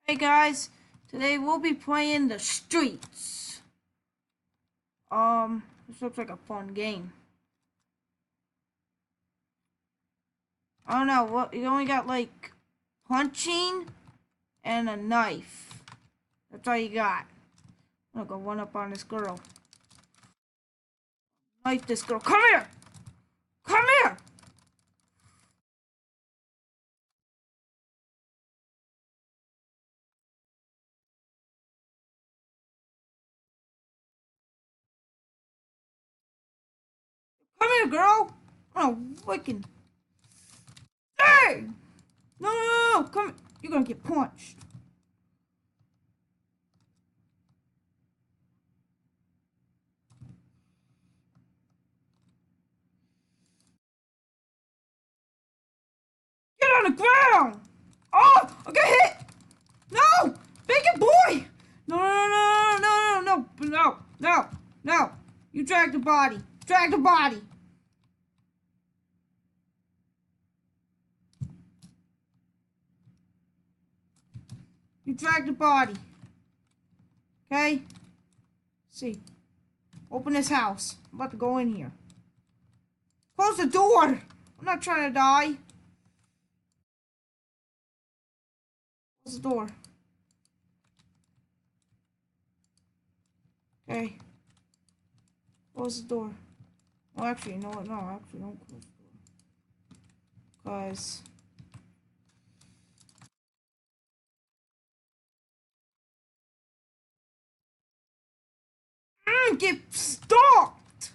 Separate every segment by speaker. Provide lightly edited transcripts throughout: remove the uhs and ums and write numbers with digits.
Speaker 1: Hey guys, today we'll be playing the streets. This looks like a fun game. I don't know, what you only got like punching and a knife. That's all you got. I'm gonna go one up on this girl. Knife this girl. Come here! Come here! Come here, girl! Oh, wicked. Hey! No! Come here. You're gonna get punched. Get on the ground! Oh! I got hit! No! Bacon boy! No, no, no, no, no, no, no, no, no. You drag the body. Drag the body. You drag the body. Okay? See. Open this house. I'm about to go in here. Close the door. I'm not trying to die. Close the door. Okay. Close the door. Well, actually, you know what? No, actually, don't close the door. Because... get stopped!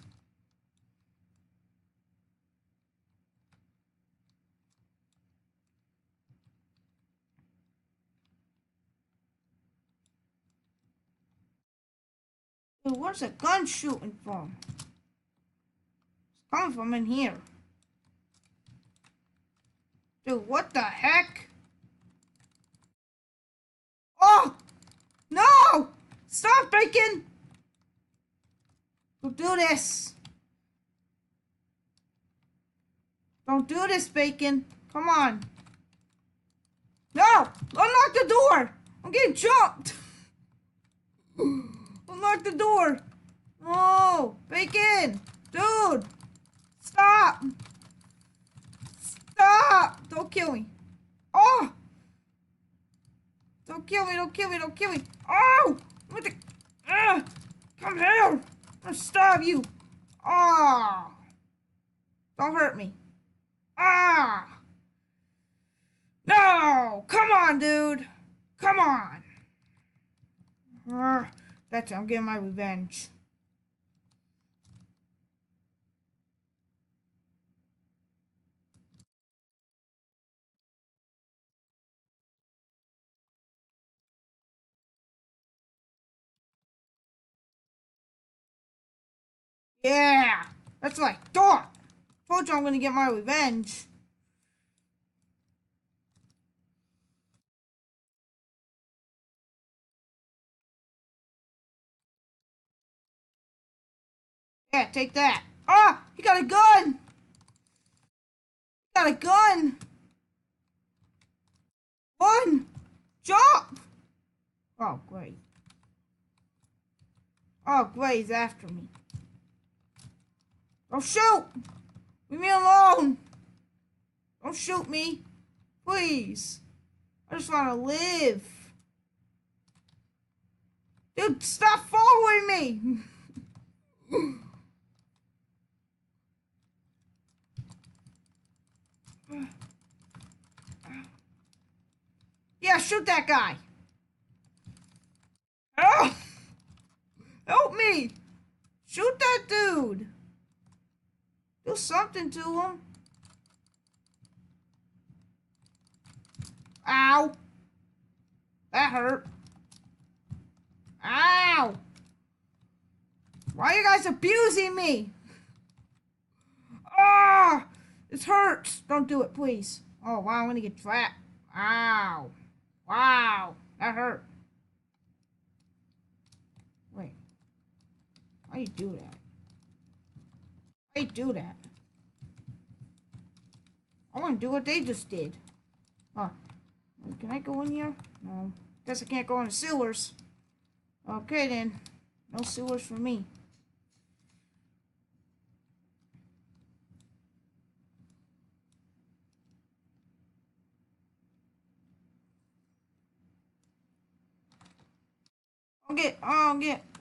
Speaker 1: Dude, where's the gun shooting from? It's coming from in here. Dude, what the heck? Oh! No! Stop, Bacon! Don't do this. Don't do this, Bacon. Come on. No! Unlock the door! I'm getting jumped! Unlock the door! No! Bacon! Dude! Stop! Stop! Don't kill me. Oh! Don't kill me, don't kill me, don't kill me. Oh! What the... come here! I'm gonna stab you. Oh! Don't hurt me. Ah! No! Come on, dude! Come on! That's it, I'm getting my revenge. Yeah! That's what I thought! Told you I'm gonna get my revenge. Yeah, take that. Ah! He got a gun! He got a gun! One! Jump! Oh, great. Oh, great, he's after me. Don't shoot! Leave me alone! Don't shoot me! Please! I just want to live! Dude, stop following me! Yeah, shoot that guy! Oh! Help me! Shoot that dude! Do something to him. Ow! That hurt. Ow! Why are you guys abusing me? Ah! This hurts. Don't do it, please. Oh, wow, I'm gonna get trapped. Ow. Wow. That hurt. Wait. How you do that? How you do that? I want to do what they just did. Huh. Can I go in here? No. Guess I can't go in the sewers. Okay then. No sewers for me.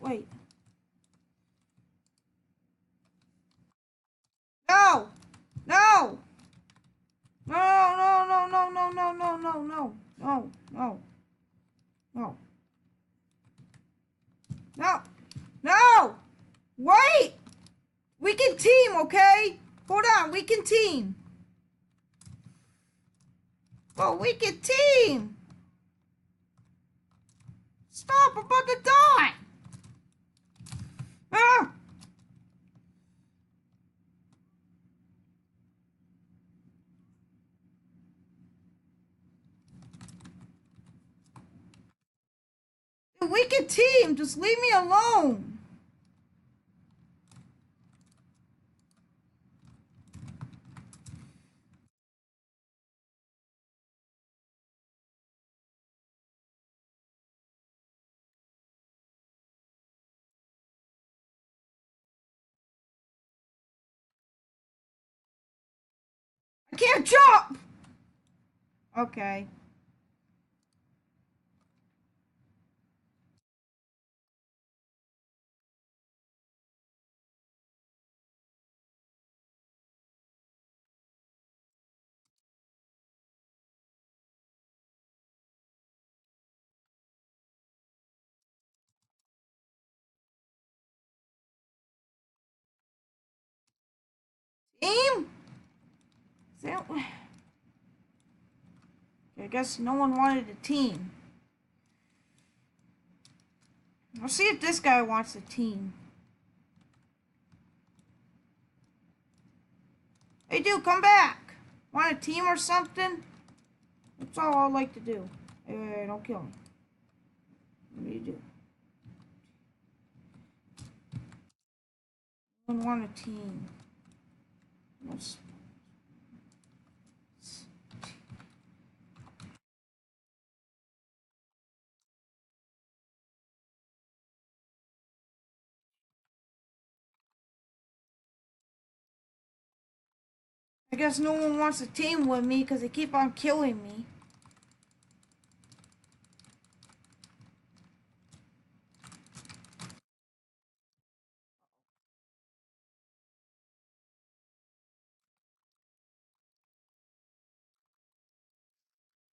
Speaker 1: Wait. No! No! No, no, no, no, no, no, no, no, no, no, no, no, no, no! Wait! We can team, okay? Hold on, we can team. Well, we can team. Stop, I'm about to die. Ah! We can team, just leave me alone. I can't jump. Okay. Team? Is that... I guess no one wanted a team. I'll see if this guy wants a team. Hey, dude, come back. Want a team or something? That's all I like to do. Hey, don't kill me. What do you do? I don't want a team. Let's... I guess no one wants a team with me because they keep on killing me.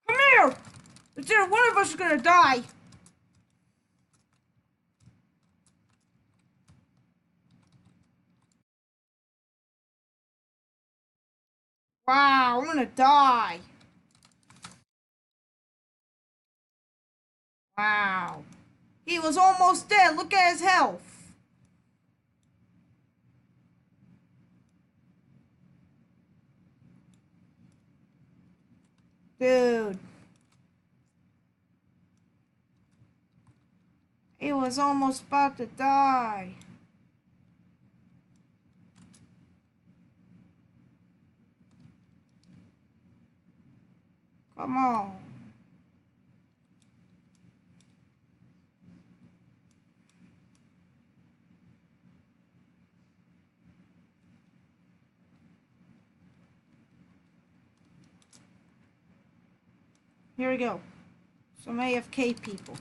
Speaker 1: Come here! It's either one of us is gonna die. Wow, I'm gonna die. Wow. He was almost dead. Look at his health. Dude. He was almost about to die. Come on. Here we go. Some AFK people.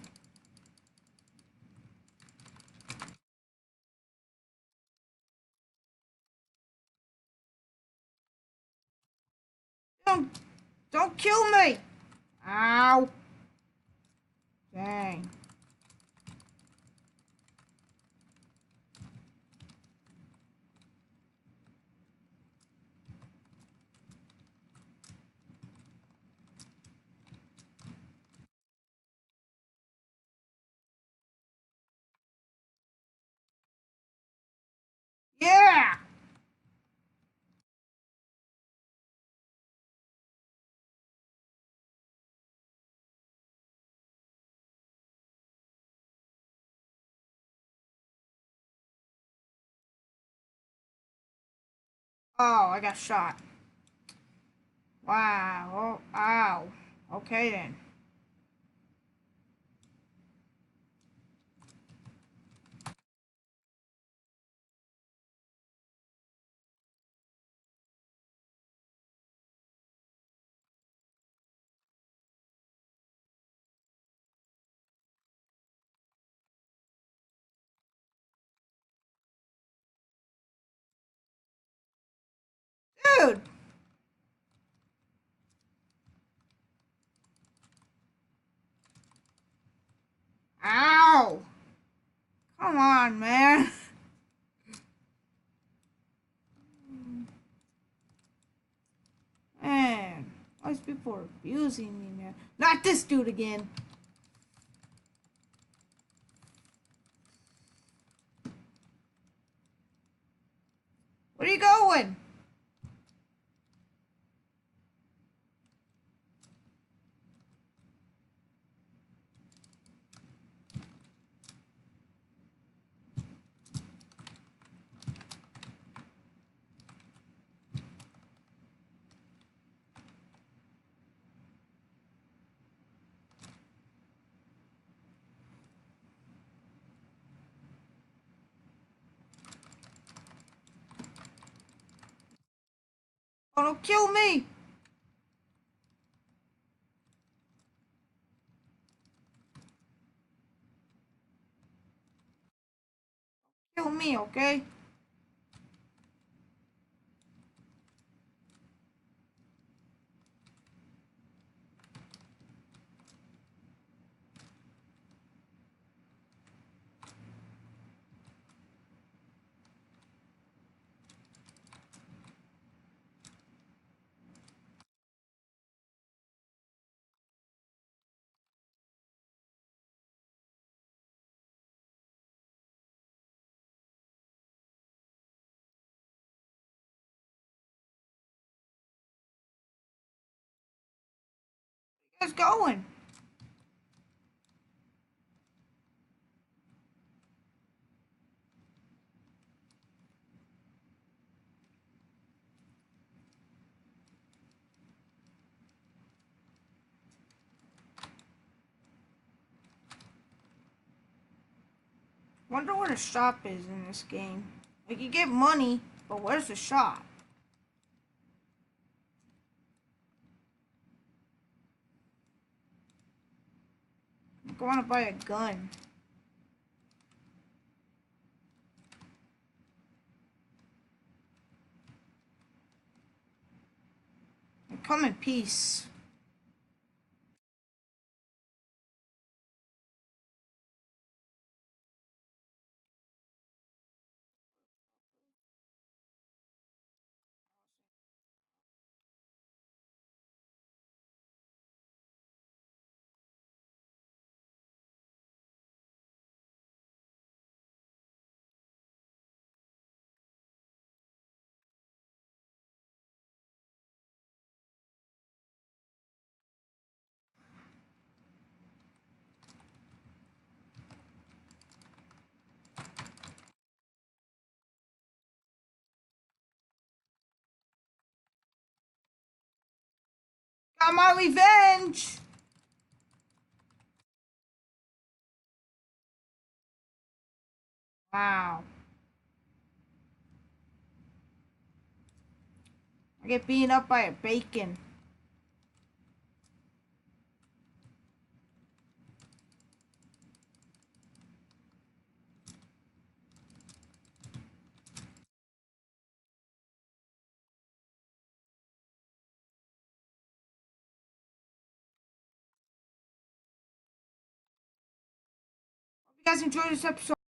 Speaker 1: Don't kill me. Ow. Dang. Yeah. Oh, I got shot. Wow. Oh, ow. Okay then. Dude! Ow! Come on, man. Man, why is people abusing me, man? Not this dude again. Where are you going? Oh, don't kill me! Kill me, okay? Where you guys going? Wonder where the shop is in this game. Like, you get money, but where's the shop? I'm going to buy a gun. And come in peace. Got my revenge! Wow. I get beaten up by a bacon. Hope you guys enjoyed this episode.